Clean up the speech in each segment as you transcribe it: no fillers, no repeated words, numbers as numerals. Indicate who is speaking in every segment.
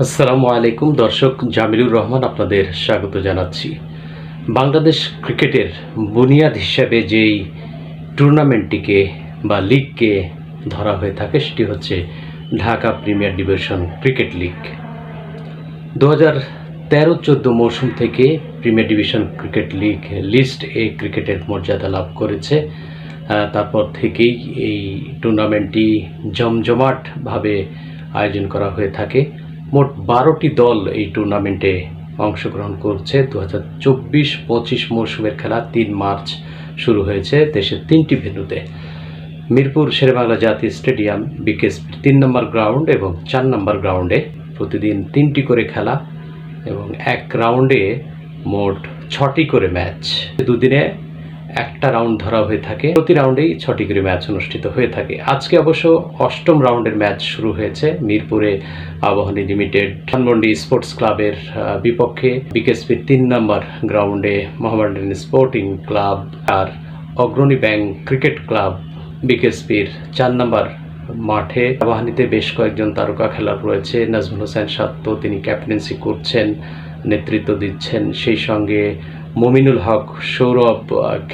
Speaker 1: আসসালামু আলাইকুম দর্শক, জামিলুর রহমান আপনাদের স্বাগত জানাচ্ছি। বাংলাদেশ ক্রিকেটের বুনিয়াদ হিসাবে যেই টুর্নামেন্টটিকে বা লিগকে ধরা হয়ে থাকে সেটি হচ্ছে Dhaka premier division cricket league. 2013-14 মৌসুম থেকে premier division cricket league list A ক্রিকেটের মর্যাদা লাভ করেছে। তারপর থেকেই এই টুর্নামেন্টটি জমজমাটভাবে আয়োজন করা হয়ে থাকে। মোট 12টি দল এই টুর্নামেন্টে অংশগ্রহণ করছে। 2024-25 মৌসুমের খেলা 3 মার্চ শুরু হয়েছে দেশের 3টি ভেন্যুতে। মিরপুর শেরেবাংলা জাতীয় স্টেডিয়াম, বিকেএসপি 3 নম্বর গ্রাউন্ড এবং 4 নম্বর গ্রাউন্ডে প্রতিদিন 3টি করে খেলা এবং এক রাউন্ডে মোট 6টি করে ম্যাচ। দুদিনে একটা রাউন্ড ধরা হয়ে থাকে, প্রতি রাউন্ডেই 6টি করে ম্যাচ অনুষ্ঠিত হয়ে থাকে। আজকে অবশ্য 8ম রাউন্ডের ম্যাচ শুরু হয়েছে। মিরপুরে আবাহনী লিমিটেড ধানমন্ডি স্পোর্টস ক্লাবের বিপক্ষে, বিকেএসপি 3 নম্বর গ্রাউন্ডে মোহামেডান স্পোর্টিং ক্লাব আর অগ্রণী ব্যাংক ক্রিকেট ক্লাব বিকেএসপির 4 নম্বর মাঠে। আবাহনীতে বেশ কয়েকজন তারকা খেলোয়াড় রয়েছে। নাজমুল হোসেন সাত্ত, তিনি ক্যাপ্টেন্সি করছেন, নেতৃত্ব দিচ্ছেন। সেই সঙ্গে মুমিনুল হক সৌরভ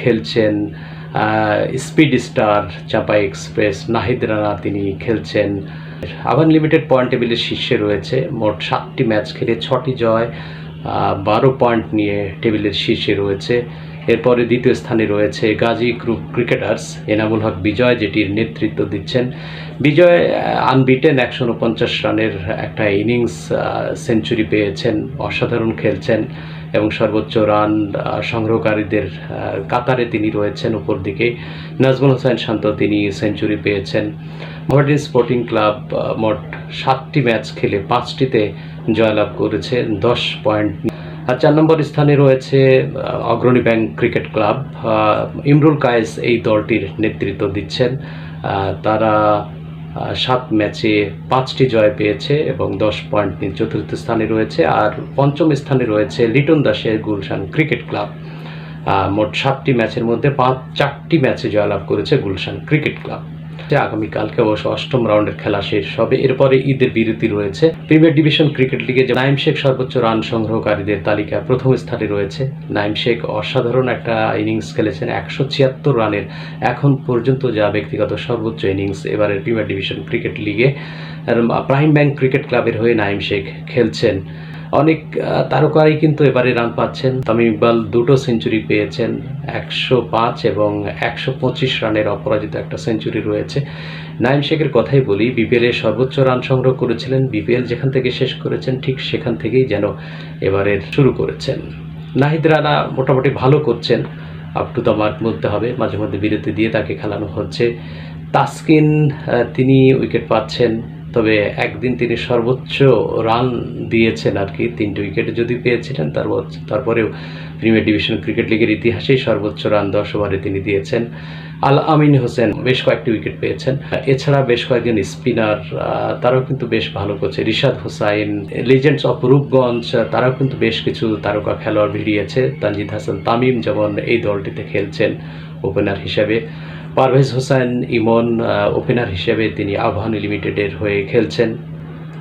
Speaker 1: খেলছেন। Speed star Chapai express Nahid Rana তিনি খেলছেন। আবাহনী লিমিটেড পয়েন্ট টেবিলের শীর্ষে রয়েছে। মোট 7টি ম্যাচ খেলে 6টি জয়, 12 পয়েন্ট নিয়ে টেবিলের শীর্ষে রয়েছে। এরপরে দ্বিতীয় স্থানে রয়েছে গাজী গ্রুপ ক্রিকেটার্স, এনামুল হক বিজয় যেটির নেতৃত্ব দিচ্ছেন। বিজয় আনবিটেন 149 রানের একটা ইনিংস সেঞ্চুরি পেয়েছেন, অসাধারণ খেলছেন এবং সর্বোচ্চ রান সংগ্রহকারীদের কাতারে তিনি রয়েছেন উপর দিকে। নাজমুল হোসেন শান্ত তিনি সেঞ্চুরি পেয়েছেন। মোহামেডান স্পোর্টিং ক্লাব মোট 7টি ম্যাচ খেলে 5টিতে জয়লাভ করেছে, 10 পয়েন্ট। আর 4 নম্বর স্থানে রয়েছে Agrani bank cricket club. Imrul Kayes এই দলটির নেতৃত্ব দিচ্ছেন। তারা 7 ম্যাচে 5টি জয় পেয়েছে এবং 10 পয়েন্ট নিয়ে চতুর্থ স্থানে রয়েছে। আর 5ম স্থানে রয়েছে লিটন দাসের গুলশান ক্রিকেট ক্লাব। মোট 7টি ম্যাচের মধ্যে 4টি ম্যাচে জয়লাভ করেছে গুলশান ক্রিকেট ক্লাব। আগামীকালকে অবশ্য 8ম রাউন্ডের খেলা শেষ হবে। এরপরে ঈদের বিরতি রয়েছে। প্রিমিয়ার ডিভিশন ক্রিকেট লিগে নাইম শেখ সর্বোচ্চ রান সংগ্রহকারীদের তালিকা 1ম স্থানে রয়েছে। নাইম শেখ অসাধারণ একটা ইনিংস খেলেছেন, 176 রানের এখন পর্যন্ত যা ব্যক্তিগত সর্বোচ্চ ইনিংস এবারের প্রিমিয়ার ডিভিশন ক্রিকেট লিগে। প্রাইম ব্যাংক ক্রিকেট ক্লাবের হয়ে নাইম শেখ খেলছেন। অনেক তারকারাই কিন্তু এবারে রান পাচ্ছেন। তামিম ইকবাল 2টো সেঞ্চুরি পেয়েছেন, 105 এবং 125 রানের অপরাজিত একটা সেঞ্চুরি রয়েছে। নাইম শেখের কথাই বলি, বিপিএলে সর্বোচ্চ রান সংগ্রহ করেছিলেন। বিপিএল যেখান থেকে শেষ করেছেন ঠিক সেখান থেকেই যেন এবারের শুরু করেছেন। নাহিদ রানা মোটামুটি ভালো করছেন, আপ টু দ্য মার্ক বলতে হবে। মাঝে মধ্যে বিরতি দিয়ে তাকে খেলানো হচ্ছে। তাসকিন তিনি উইকেট পাচ্ছেন, তবে একদিন তিনি সর্বোচ্চ রান দিয়েছেন আর কি, 3টে উইকেট যদি পেয়েছিলেন। তারপরেও প্রিমিয়ার ডিভিশন ক্রিকেট লিগের ইতিহাসেই সর্বোচ্চ রান 10 ওভারে তিনি দিয়েছেন। আল আমিন হোসেন বেশ কয়েকটি উইকেট পেয়েছেন। এছাড়া বেশ কয়েকজন স্পিনার তারাও কিন্তু বেশ ভালো করছে। রিশাদ হোসাইন, লিজেন্ডস অফ রূপগঞ্জ, তারাও কিন্তু বেশ কিছু তারকা খেলোয়াড় ভিড়িয়েছে। তানজিদ হাসান তামিম যেমন এই দলটিতে খেলছেন ওপেনার হিসেবে। পারভেজ হোসেন ইমন ওপেনার হিসেবে তিনি আবাহনী লিমিটেডের হয়ে খেলছেন।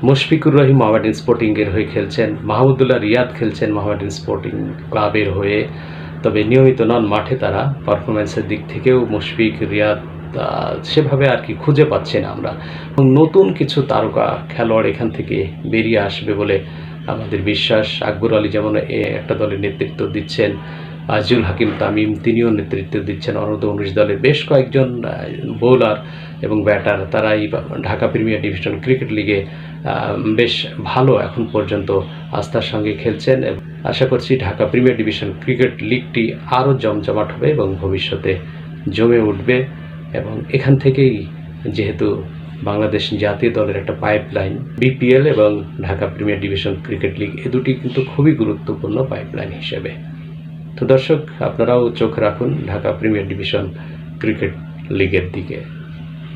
Speaker 1: মুশফিকুর রহিম মোহামেডান স্পোর্টিংয়ের হয়ে খেলছেন। মাহমুদুল্লাহ রিয়াদ খেলছেন মোহামেডান স্পোর্টিং ক্লাবের হয়ে, তবে নিয়মিত নন। মাঠে তারা পারফরমেন্সের দিক থেকেও মুশফিক রিয়াদ সেভাবে আর কি খুঁজে পাচ্ছি না আমরা। নতুন কিছু তারকা খেলোয়াড় এখান থেকে বেরিয়ে আসবে বলে আমাদের বিশ্বাস। আকবর আলী যেমন একটা দলের নেতৃত্ব দিচ্ছেন, আজিজুল হাকিম তামিম তিনিও নেতৃত্ব দিচ্ছেন। অনূর্ধ্ব 19 দলের বেশ কয়েকজন বোলার এবং ব্যাটার তারা এই ঢাকা প্রিমিয়ার ডিভিশন ক্রিকেট লিগে বেশ ভালো এখন পর্যন্ত আস্থার সঙ্গে খেলছেন। আশা করছি ঢাকা প্রিমিয়ার ডিভিশন ক্রিকেট লিগটি আরও জমজমাট হবে এবং ভবিষ্যতে জমে উঠবে। এবং এখান থেকেই যেহেতু বাংলাদেশ জাতীয় দলের একটা পাইপলাইন, বিপিএল এবং Dhaka premier division cricket league এ দুটি কিন্তু খুবই গুরুত্বপূর্ণ পাইপলাইন হিসেবে। তো দর্শক, আপনারাও চোখ রাখুন ঢাকা প্রিমিয়ার ডিভিশন ক্রিকেট লিগের দিকে।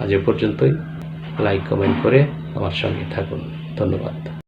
Speaker 1: আজ এ পর্যন্তই। লাইক কমেন্ট করে আমার সঙ্গে থাকুন। ধন্যবাদ।